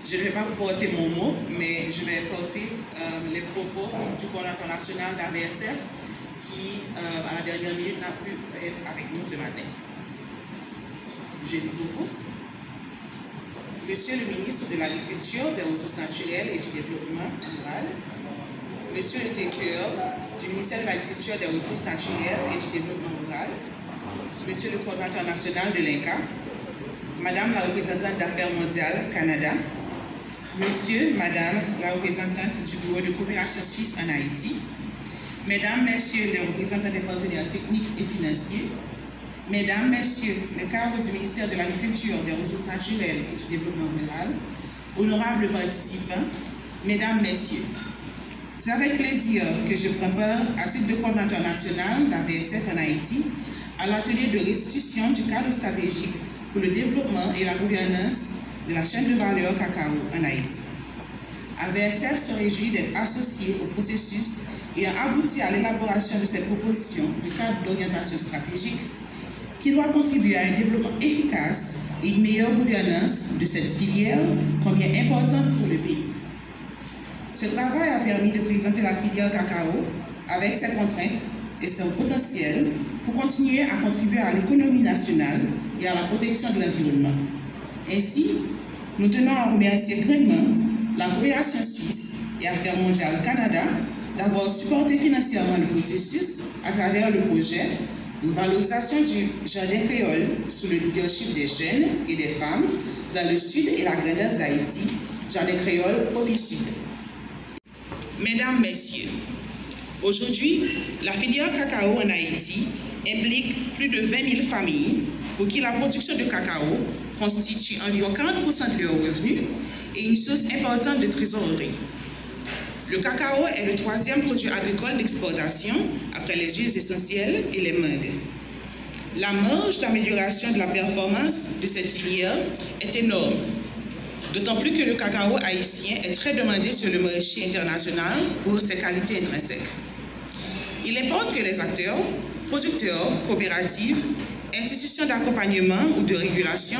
Je ne vais pas vous porter mon mot, mais je vais porter les propos du coordinateur national d'AVSF qui, à la dernière minute, n'a pu être avec nous ce matin. J'ai lu pour vous. Monsieur le ministre de l'Agriculture, des Ressources naturelles et du Développement rural, Monsieur le directeur du ministère de l'Agriculture, des Ressources naturelles et du Développement rural, Monsieur le coordinateur national de l'INCA, Madame la représentante d'Affaires mondiales Canada, Monsieur, Madame la représentante du Bureau de coopération suisse en Haïti, Mesdames, Messieurs les représentants des partenaires techniques et financiers, Mesdames, Messieurs les cadres du ministère de l'Agriculture, des Ressources naturelles et du Développement rural, honorables participants, Mesdames, Messieurs, c'est avec plaisir que je prends part, à titre de coordinateur national d'AVSF en Haïti, à l'atelier de restitution du cadre stratégique pour le développement et la gouvernance de la chaîne de valeur cacao en Haïti. AVSF se réjouit d'être associé au processus et a abouti à l'élaboration de cette proposition de cadre d'orientation stratégique qui doit contribuer à un développement efficace et une meilleure gouvernance de cette filière combien importante pour le pays. Ce travail a permis de présenter la filière cacao avec ses contraintes et son potentiel pour continuer à contribuer à l'économie nationale et à la protection de l'environnement. Ainsi, nous tenons à remercier grandement la coopération suisse et Affaires mondiales Canada d'avoir supporté financièrement le processus à travers le projet de valorisation du jardin créole sous le leadership des jeunes et des femmes dans le sud et la grandeur d'Haïti, jardin créole Profi-Sud. Mesdames, Messieurs, aujourd'hui, la filière cacao en Haïti implique plus de 20 000 familles pour qui la production de cacao constitue environ 40% de leurs revenus et une source importante de trésorerie. Le cacao est le troisième produit agricole d'exportation après les huiles essentielles et les mangues. La marge d'amélioration de la performance de cette filière est énorme, d'autant plus que le cacao haïtien est très demandé sur le marché international pour ses qualités intrinsèques. Il importe que les acteurs, producteurs, coopératives, institutions d'accompagnement ou de régulation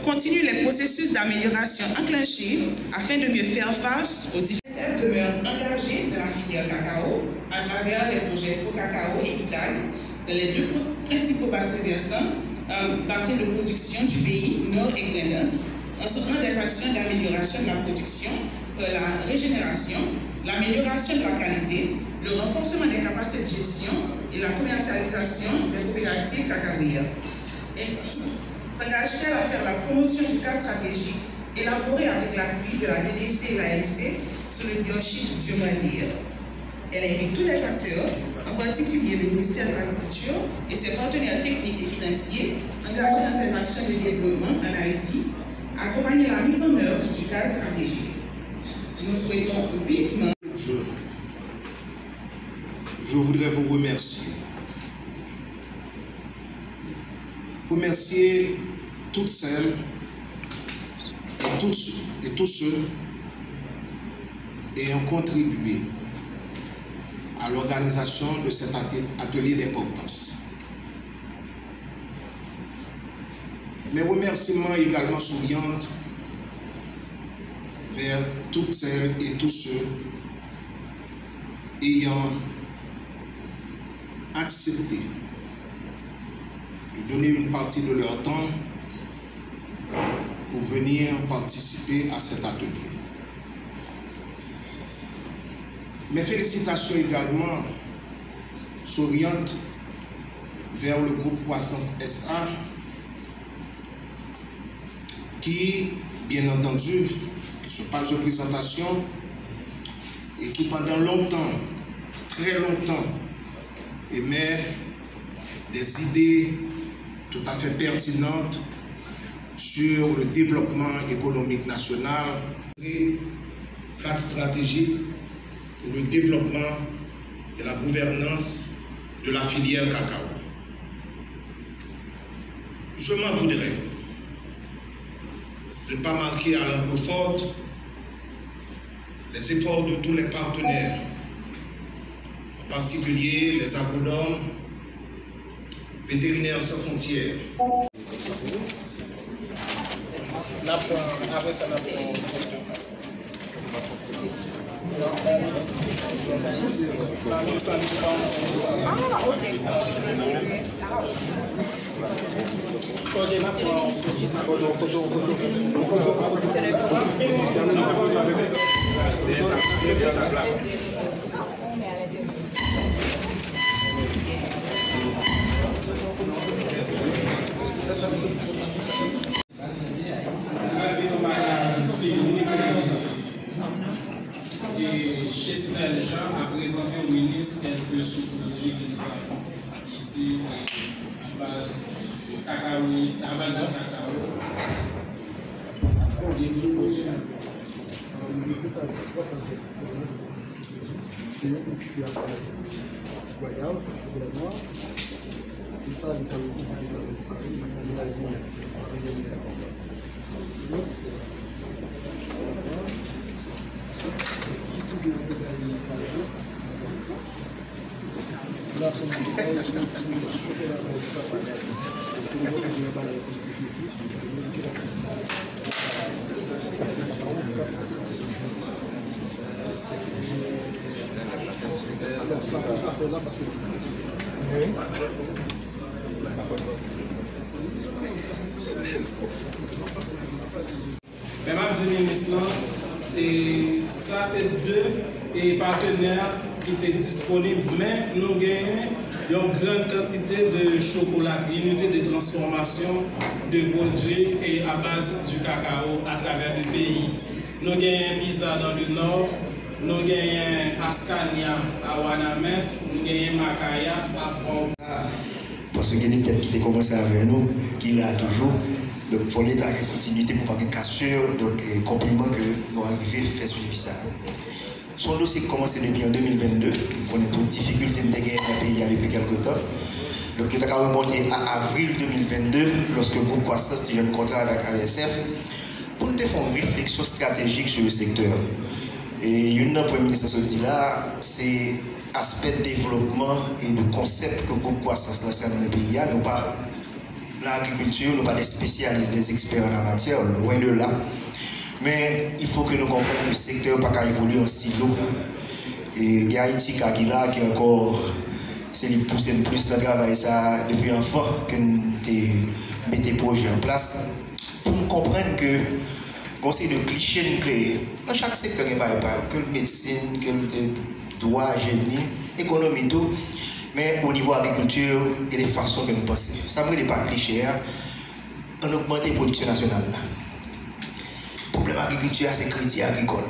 continuent les processus d'amélioration enclenchés afin de mieux faire face aux différents demeurent engagés dans la filière cacao à travers les projets Pro-Cacao et Italie dans les deux principaux bassins versants, bassins de production du pays, Nord et Grandance, en soutenant des actions d'amélioration de la production pour la régénération, l'amélioration de la qualité, le renforcement des capacités de gestion et la commercialisation des coopératives cacaoyères. Ainsi, s'engage-t-elle à faire la promotion du cadre stratégique élaboré avec l'appui de la DDC et l'ANC sous le leadership du MANDIR. Elle invite tous les acteurs, en particulier le ministère de l'Agriculture et ses partenaires techniques et financiers engagés dans ces actions de développement en Haïti, à accompagner la mise en œuvre du cadre stratégique. Nous souhaitons vivement. Je voudrais vous remercier. Remercier toutes celles et tous ceux ayant contribué à l'organisation de cet atelier d'importance. Mes remerciements également s'orientent vers toutes celles et tous ceux ayant accepté de donner une partie de leur temps pour venir participer à cet atelier. Mes félicitations également s'orientent vers le groupe Croissance SA qui, bien entendu, se passe de présentation et qui pendant longtemps, très longtemps, émet des idées tout à fait pertinentes sur le développement économique national, cadre stratégique pour le développement et la gouvernance de la filière cacao. Je m'en voudrais de ne pas marquer à l'encre forte les efforts de tous les partenaires, en particulier les agronomes, vétérinaires sans frontières. Après ça, on a et Chesnel Jean a présenté au ministre quelques sous-produits que nous avons ici à base du cacao, à base du cacao. Même ministre, et ça c'est deux partenaires qui étaient disponibles, mais nous gagnons une grande quantité de chocolaterie, unité de transformation de produits et à base du cacao à travers le pays. Nous gagnons Pisa dans le nord, nous gagnons Ascania à Wanamet, nous gagnons Makaya à Pont. Parce qu'il y a des têtes qui ont commencé avec nous, qui l'a toujours. Donc, il faut l'État continuité pour pas qu'à sûr. Donc, compliment que nous arrivons à faire suivre ça. Son dossier commencé depuis en 2022. On connaît toutes les difficultés de guerre dans le pays depuis quelques temps. Donc, le a remonté à avril 2022, lorsque le groupe Croissance a eu un contrat avec ASF, pour nous faire une réflexion stratégique sur le secteur. Et une des premières ministres sorti là, c'est l'aspect de développement et de concept que le groupe Croissance lance dans le pays. Nous pas l'agriculture, nous pas des spécialistes, des experts en la matière, loin de là. Mais il faut que nous comprenions que le secteur n'a pas évoluer en silo. Et il y a Haïti qui est là, qui est encore, c'est les pousser le plus de travail ça depuis enfant que nous mettons des projets en place. Pour nous comprendre que le conseil de clichés nucléaires, dans chaque secteur, il n'y a pas que la médecine, que le droit, génie, économie, tout. Mais au niveau agriculture, il y a des façons que nous pensons. Ça ne veut pas cliché, on augmente la production nationale. Le problème agriculture, c'est le crédit agricole.